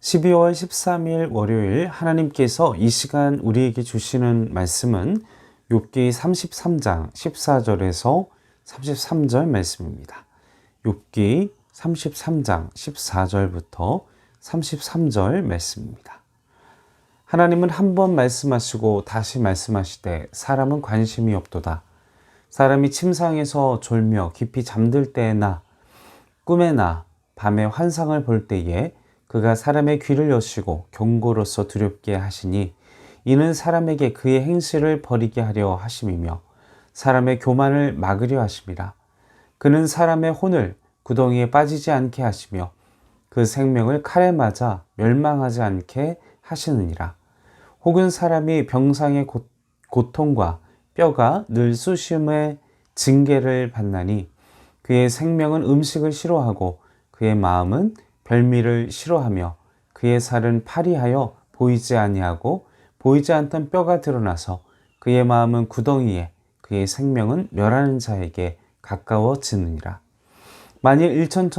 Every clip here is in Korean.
12월 13일 월요일 하나님께서 이 시간 우리에게 주시는 말씀은 욥기 33장 14절에서 33절 말씀입니다. 욥기 33장 14절부터 33절 말씀입니다. 하나님은 한 번 말씀하시고 다시 말씀하시되 사람은 관심이 없도다. 사람이 침상에서 졸며 깊이 잠들 때나 꿈에나 밤에 환상을 볼 때에 그가 사람의 귀를 여시고 경고로서 두렵게 하시니 이는 사람에게 그의 행실을 버리게 하려 하심이며 사람의 교만을 막으려 하심이라. 그는 사람의 혼을 구덩이에 빠지지 않게 하시며 그 생명을 칼에 맞아 멸망하지 않게 하시느니라. 혹은 사람이 병상의 고통과 뼈가 늘 쑤심의 징계를 받나니 그의 생명은 음식을 싫어하고 그의 마음은 별미를 싫어하며 그의 살은 파리하여 보이지 아니하고 보이지 않던 뼈가 드러나서 그의 마음은 구덩이에 그의 생명은 멸하는 자에게 가까워지느니라. 만일 일천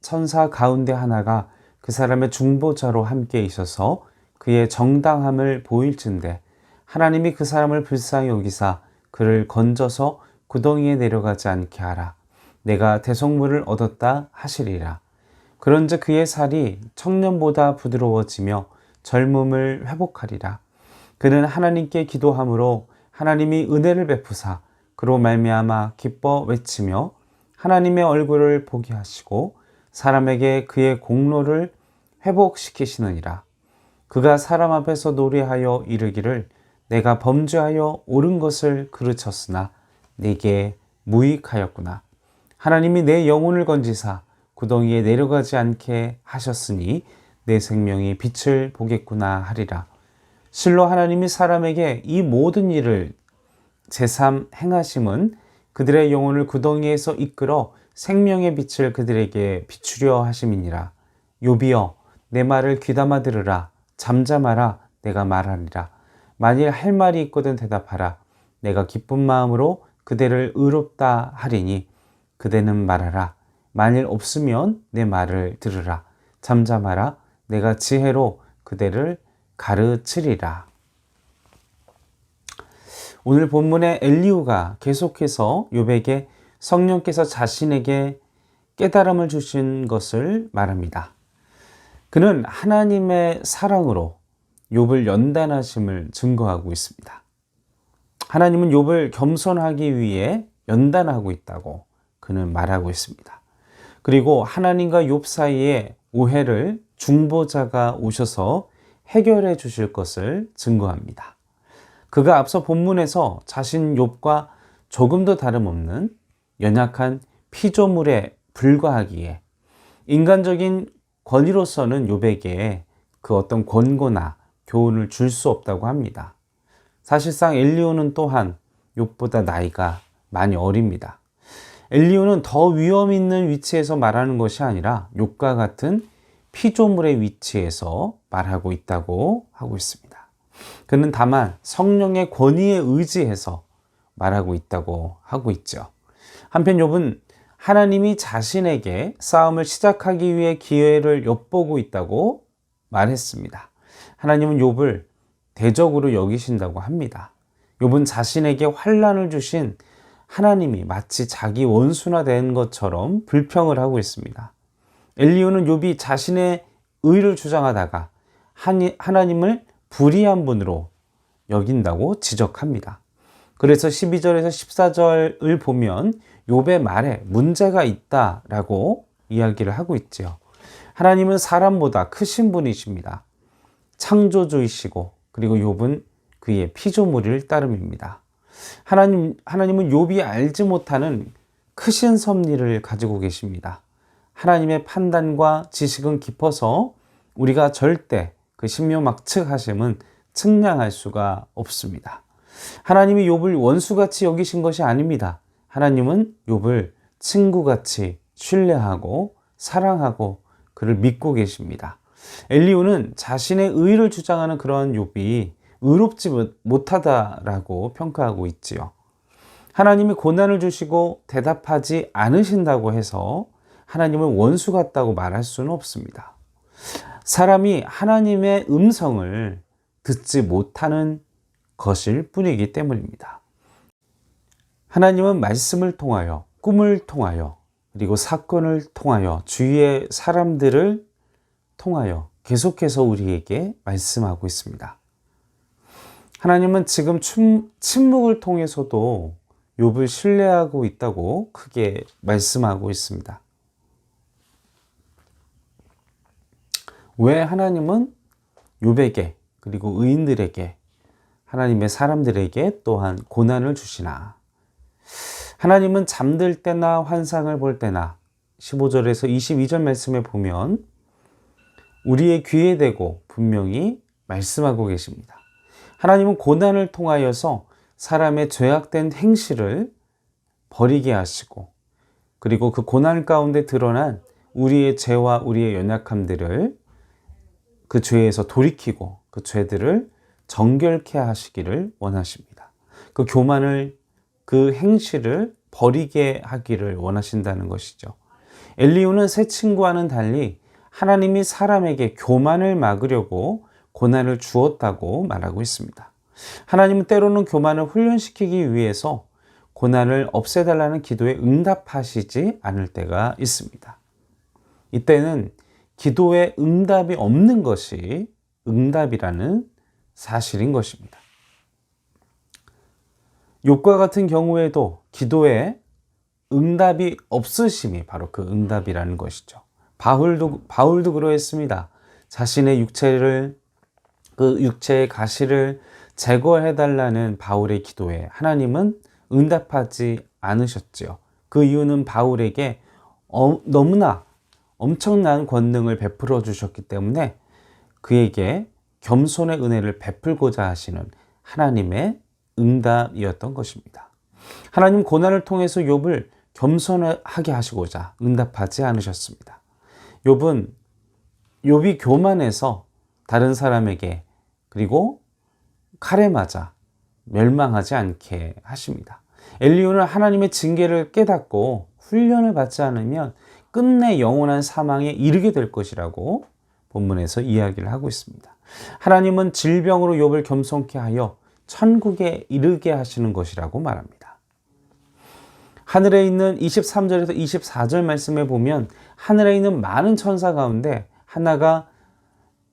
천사 가운데 하나가 그 사람의 중보자로 함께 있어서 그의 정당함을 보일진대 하나님이 그 사람을 불쌍히 여기사 그를 건져서 구덩이에 내려가지 않게 하라. 내가 대속물을 얻었다 하시리라. 그런즉 그의 살이 청년보다 부드러워지며 젊음을 회복하리라. 그는 하나님께 기도함으로 하나님이 은혜를 베푸사 그로 말미암아 기뻐 외치며 하나님의 얼굴을 보게 하시고 사람에게 그의 공로를 회복시키시느니라. 그가 사람 앞에서 노래하여 이르기를 내가 범죄하여 옳은 것을 그르쳤으나 내게 무익하였구나. 하나님이 내 영혼을 건지사 구덩이에 내려가지 않게 하셨으니 내 생명이 빛을 보겠구나 하리라. 실로 하나님이 사람에게 이 모든 일을 제삼 행하심은 그들의 영혼을 구덩이에서 이끌어 생명의 빛을 그들에게 비추려 하심이니라. 욥이여 내 말을 귀담아 들으라. 잠잠하라. 내가 말하리라. 만일 할 말이 있거든 대답하라. 내가 기쁜 마음으로 그대를 의롭다 하리니 그대는 말하라. 만일 없으면 내 말을 들으라. 잠잠하라. 내가 지혜로 그대를 가르치리라. 오늘 본문의 엘리후가 계속해서 욥에게 성령께서 자신에게 깨달음을 주신 것을 말합니다. 그는 하나님의 사랑으로 욥을 연단하심을 증거하고 있습니다. 하나님은 욥을 겸손하기 위해 연단하고 있다고 그는 말하고 있습니다. 그리고 하나님과 욥 사이에 오해를 중보자가 오셔서 해결해 주실 것을 증거합니다. 그가 앞서 본문에서 자신 욥과 조금도 다름없는 연약한 피조물에 불과하기에 인간적인 권위로서는 욥에게 그 어떤 권고나 교훈을 줄 수 없다고 합니다. 사실상 엘리후는 또한 욥보다 나이가 많이 어립니다. 엘리후는 더 위험 있는 위치에서 말하는 것이 아니라 욥과 같은 피조물의 위치에서 말하고 있다고 하고 있습니다. 그는 다만 성령의 권위에 의지해서 말하고 있다고 하고 있죠. 한편 욥은 하나님이 자신에게 싸움을 시작하기 위해 기회를 엿보고 있다고 말했습니다. 하나님은 욥을 대적으로 여기신다고 합니다. 욥은 자신에게 환난을 주신 하나님이 마치 자기 원수나 된 것처럼 불평을 하고 있습니다. 엘리후는 욥이 자신의 의를 주장하다가 하나님을 불의한 분으로 여긴다고 지적합니다. 그래서 12절에서 14절을 보면 욥의 말에 문제가 있다라고 이야기를 하고 있죠. 하나님은 사람보다 크신 분이십니다. 창조주이시고 그리고 욥은 그의 피조물일 따름입니다. 하나님은 욥이 알지 못하는 크신 섭리를 가지고 계십니다. 하나님의 판단과 지식은 깊어서 우리가 절대 그 신묘막측하심은 측량할 수가 없습니다. 하나님이 욥을 원수같이 여기신 것이 아닙니다. 하나님은 욥을 친구같이 신뢰하고 사랑하고 그를 믿고 계십니다. 엘리후는 자신의 의를 주장하는 그런 욥이 의롭지 못하다라고 평가하고 있지요. 하나님이 고난을 주시고 대답하지 않으신다고 해서 하나님을 원수 같다고 말할 수는 없습니다. 사람이 하나님의 음성을 듣지 못하는 것일 뿐이기 때문입니다. 하나님은 말씀을 통하여, 꿈을 통하여, 그리고 사건을 통하여, 주위의 사람들을 통하여 계속해서 우리에게 말씀하고 있습니다. 하나님은 지금 침묵을 통해서도 욥을 신뢰하고 있다고 크게 말씀하고 있습니다. 왜 하나님은 욥에게, 그리고 의인들에게, 하나님의 사람들에게 또한 고난을 주시나? 하나님은 잠들 때나 환상을 볼 때나 15절에서 22절 말씀에 보면 우리의 귀에 대고 분명히 말씀하고 계십니다. 하나님은 고난을 통하여서 사람의 죄악된 행실을 버리게 하시고, 그리고 그 고난 가운데 드러난 우리의 죄와 우리의 연약함들을 그 죄에서 돌이키고 그 죄들을 정결케 하시기를 원하십니다. 그 교만을, 그 행실을 버리게 하기를 원하신다는 것이죠. 엘리후는 새 친구와는 달리 하나님이 사람에게 교만을 막으려고 고난을 주었다고 말하고 있습니다. 하나님은 때로는 교만을 훈련시키기 위해서 고난을 없애달라는 기도에 응답하시지 않을 때가 있습니다. 이때는 기도에 응답이 없는 것이 응답이라는 사실인 것입니다. 욥과 같은 경우에도 기도에 응답이 없으심이 바로 그 응답이라는 것이죠. 바울도 그러했습니다. 자신의 그 육체의 가시를 제거해달라는 바울의 기도에 하나님은 응답하지 않으셨지요. 그 이유는 바울에게 너무나 엄청난 권능을 베풀어 주셨기 때문에 그에게 겸손의 은혜를 베풀고자 하시는 하나님의 응답이었던 것입니다. 하나님 고난을 통해서 욥을 겸손하게 하시고자 응답하지 않으셨습니다. 욥이 교만해서 다른 사람에게, 그리고 칼에 맞아 멸망하지 않게 하십니다. 엘리후는 하나님의 징계를 깨닫고 훈련을 받지 않으면 끝내 영원한 사망에 이르게 될 것이라고 본문에서 이야기를 하고 있습니다. 하나님은 질병으로 욥을 겸손케 하여 천국에 이르게 하시는 것이라고 말합니다. 하늘에 있는 23절에서 24절 말씀에 보면 하늘에 있는 많은 천사 가운데 하나가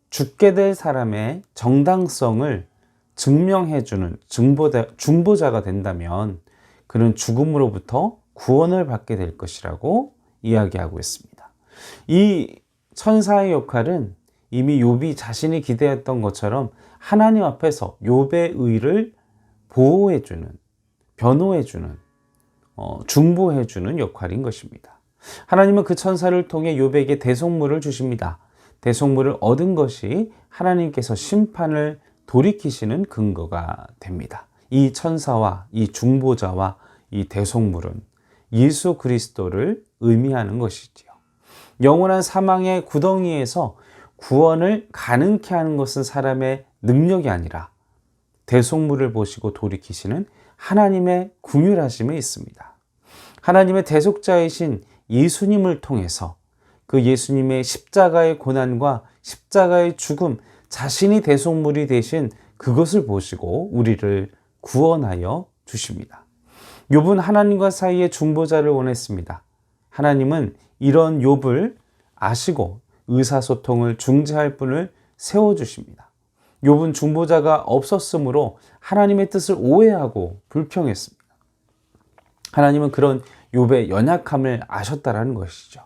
죽게 될 사람의 정당성을 증명해주는 중보자가 된다면 그는 죽음으로부터 구원을 받게 될 것이라고 이야기하고 있습니다. 이 천사의 역할은 이미 욥이 자신이 기대했던 것처럼 하나님 앞에서 욥의 의를 보호해주는, 변호해주는, 중보해주는 역할인 것입니다. 하나님은 그 천사를 통해 욥에게 대속물을 주십니다. 대속물을 얻은 것이 하나님께서 심판을 돌이키시는 근거가 됩니다. 이 천사와 이 중보자와 이 대속물은 예수 그리스도를 의미하는 것이지요. 영원한 사망의 구덩이에서 구원을 가능케 하는 것은 사람의 능력이 아니라 대속물을 보시고 돌이키시는 하나님의 긍휼하심에 있습니다. 하나님의 대속자이신 예수님을 통해서 그 예수님의 십자가의 고난과 십자가의 죽음, 자신이 대속물이 되신 그것을 보시고 우리를 구원하여 주십니다. 욥은 하나님과 사이의 중보자를 원했습니다. 하나님은 이런 욥을 아시고 의사소통을 중재할 분을 세워주십니다. 욥은 중보자가 없었으므로 하나님의 뜻을 오해하고 불평했습니다. 하나님은 그런 욥의 연약함을 아셨다라는 것이죠.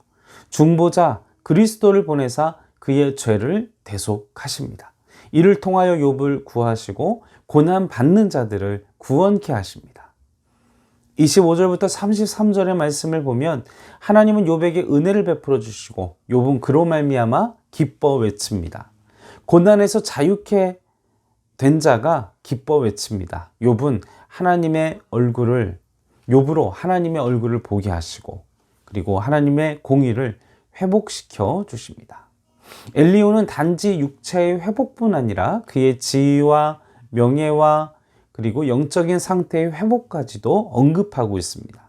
중보자 그리스도를 보내사 그의 죄를 대속하십니다. 이를 통하여 욥을 구하시고 고난 받는 자들을 구원케 하십니다. 25절부터 33절의 말씀을 보면 하나님은 욥에게 은혜를 베풀어 주시고 욥은 그로 말미암아 기뻐 외칩니다. 고난에서 자유케 된 자가 기뻐 외칩니다. 욥은 욥으로 하나님의 얼굴을 보게 하시고 그리고 하나님의 공의를 회복시켜 주십니다. 엘리후는 단지 육체의 회복뿐 아니라 그의 지위와 명예와 그리고 영적인 상태의 회복까지도 언급하고 있습니다.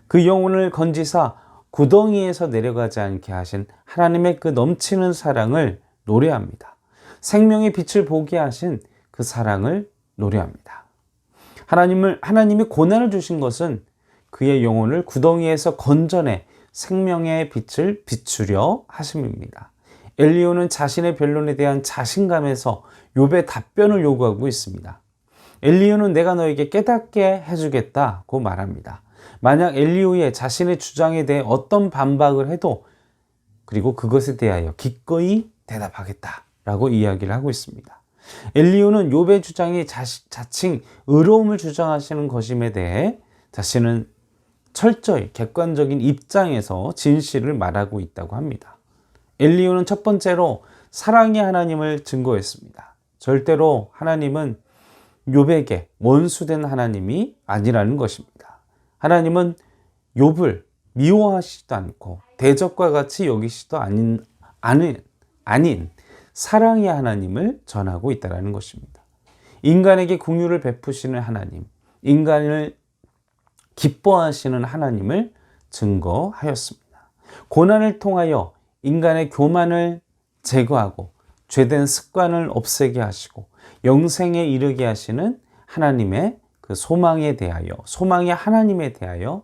그 영혼을 건지사 구덩이에서 내려가지 않게 하신 하나님의 그 넘치는 사랑을 노래합니다. 생명의 빛을 보게 하신 그 사랑을 노래합니다. 하나님이 고난을 주신 것은 그의 영혼을 구덩이에서 건져내 생명의 빛을 비추려 하심입니다. 엘리후는 자신의 변론에 대한 자신감에서 욥의 답변을 요구하고 있습니다. 엘리후는 내가 너에게 깨닫게 해주겠다고 말합니다. 만약 엘리후의 자신의 주장에 대해 어떤 반박을 해도 그리고 그것에 대하여 기꺼이 대답하겠다라고 이야기를 하고 있습니다. 엘리후는 욥의 주장이 자칭 의로움을 주장하시는 것임에 대해 자신은 철저히 객관적인 입장에서 진실을 말하고 있다고 합니다. 엘리후는 첫 번째로 사랑의 하나님을 증거했습니다. 절대로 하나님은 욥에게 원수된 하나님이 아니라는 것입니다. 하나님은 욥을 미워하시지도 않고 대적과 같이 여기시도 아닌 사랑의 하나님을 전하고 있다는 것입니다. 인간에게 긍휼을 베푸시는 하나님, 인간을 기뻐하시는 하나님을 증거하였습니다. 고난을 통하여 인간의 교만을 제거하고 죄된 습관을 없애게 하시고 영생에 이르게 하시는 하나님의 그 소망에 대하여, 소망의 하나님에 대하여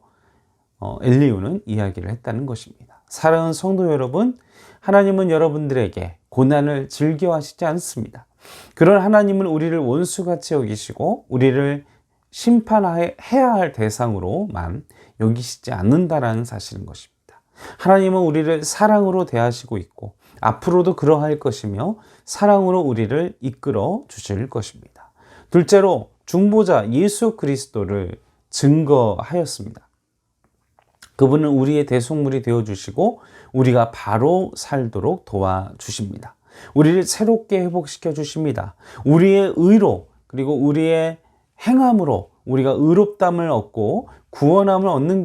엘리후는 이야기를 했다는 것입니다. 사랑하는 성도 여러분, 하나님은 여러분들에게 고난을 즐겨하시지 않습니다. 그런 하나님은 우리를 원수같이 여기시고 우리를 심판해야 할 대상으로만 여기시지 않는다라는 사실인 것입니다. 하나님은 우리를 사랑으로 대하시고 있고 앞으로도 그러할 것이며 사랑으로 우리를 이끌어 주실 것입니다. 둘째로 중보자 예수 그리스도를 증거하였습니다. 그분은 우리의 대속물이 되어주시고 우리가 바로 살도록 도와주십니다. 우리를 새롭게 회복시켜 주십니다. 우리의 의로 그리고 우리의 행함으로 우리가 의롭담을 얻고 구원함을 얻는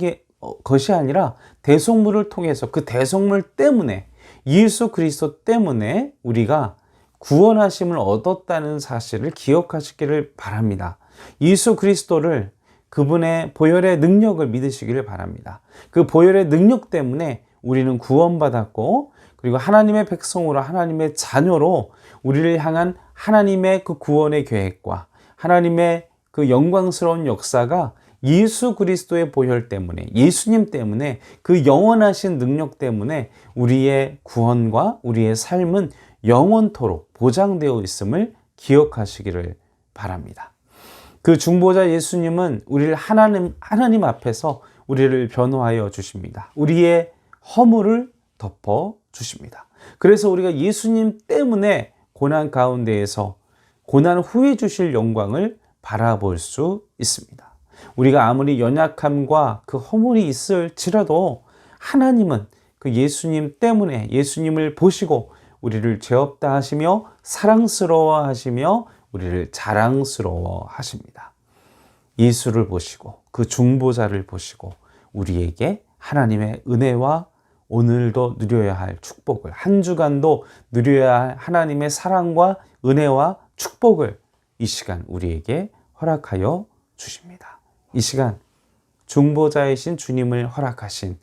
것이 아니라 대속물을 통해서 그 대속물 때문에 예수 그리스도 때문에 우리가 구원하심을 얻었다는 사실을 기억하시기를 바랍니다. 예수 그리스도를 그분의 보혈의 능력을 믿으시기를 바랍니다. 그 보혈의 능력 때문에 우리는 구원받았고 그리고 하나님의 백성으로 하나님의 자녀로 우리를 향한 하나님의 그 구원의 계획과 하나님의 그 영광스러운 역사가 예수 그리스도의 보혈 때문에 예수님 때문에 그 영원하신 능력 때문에 우리의 구원과 우리의 삶은 영원토록 보장되어 있음을 기억하시기를 바랍니다. 그 중보자 예수님은 우리를 하나님 앞에서 우리를 변호하여 주십니다. 우리의 허물을 덮어 주십니다. 그래서 우리가 예수님 때문에 고난 가운데에서 고난 후에 주실 영광을 바라볼 수 있습니다. 우리가 아무리 연약함과 그 허물이 있을지라도 하나님은 그 예수님 때문에 예수님을 보시고 우리를 죄 없다 하시며 사랑스러워 하시며 우리를 자랑스러워 하십니다. 예수를 보시고 그 중보자를 보시고 우리에게 하나님의 은혜와 오늘도 누려야 할 축복을 한 주간도 누려야 할 하나님의 사랑과 은혜와 축복을 이 시간 우리에게 허락하여 주십니다. 이 시간 중보자이신 주님을 허락하신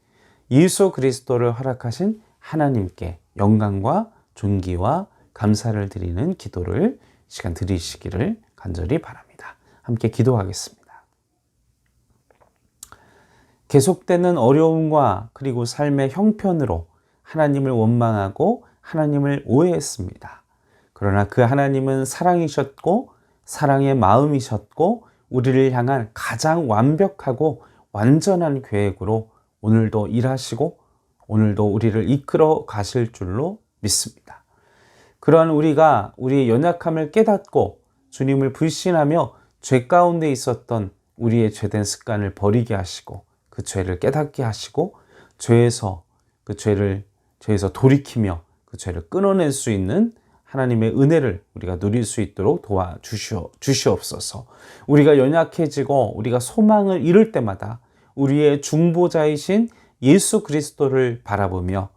예수 그리스도를 허락하신 하나님께 영광과 존귀와 감사를 드리는 기도를 시간 드리시기를 간절히 바랍니다. 함께 기도하겠습니다. 계속되는 어려움과 그리고 삶의 형편으로 하나님을 원망하고 하나님을 오해했습니다. 그러나 그 하나님은 사랑이셨고 사랑의 마음이셨고 우리를 향한 가장 완벽하고 완전한 계획으로 오늘도 일하시고 오늘도 우리를 이끌어 가실 줄로 믿습니다. 그러한 우리가 우리의 연약함을 깨닫고 주님을 불신하며 죄 가운데 있었던 우리의 죄된 습관을 버리게 하시고 그 죄를 깨닫게 하시고 죄에서 돌이키며 그 죄를 끊어낼 수 있는 하나님의 은혜를 우리가 누릴 수 있도록 도와주시옵소서. 우리가 연약해지고 우리가 소망을 잃을 때마다 우리의 중보자이신 예수 그리스도를 바라보며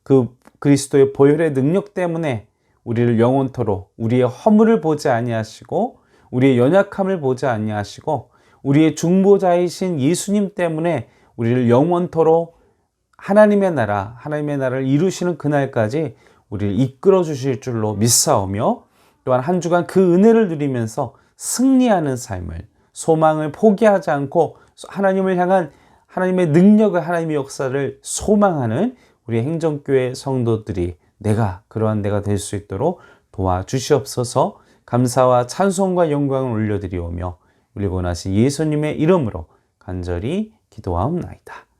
그 그리스도의 보혈의 능력 때문에 우리를 영원토록 우리의 허물을 보지 아니하시고 우리의 연약함을 보지 아니하시고 우리의 중보자이신 예수님 때문에 우리를 영원토록 하나님의 나라를 이루시는 그날까지 우리를 이끌어 주실 줄로 믿사오며 또한 한 주간 그 은혜를 누리면서 승리하는 삶을, 소망을 포기하지 않고 하나님을 향한 하나님의 능력을, 하나님의 역사를 소망하는 우리 행정교회 성도들이 그러한 내가 될 수 있도록 도와주시옵소서. 감사와 찬송과 영광을 올려드리오며 우리 원하신 예수님의 이름으로 간절히 기도하옵나이다.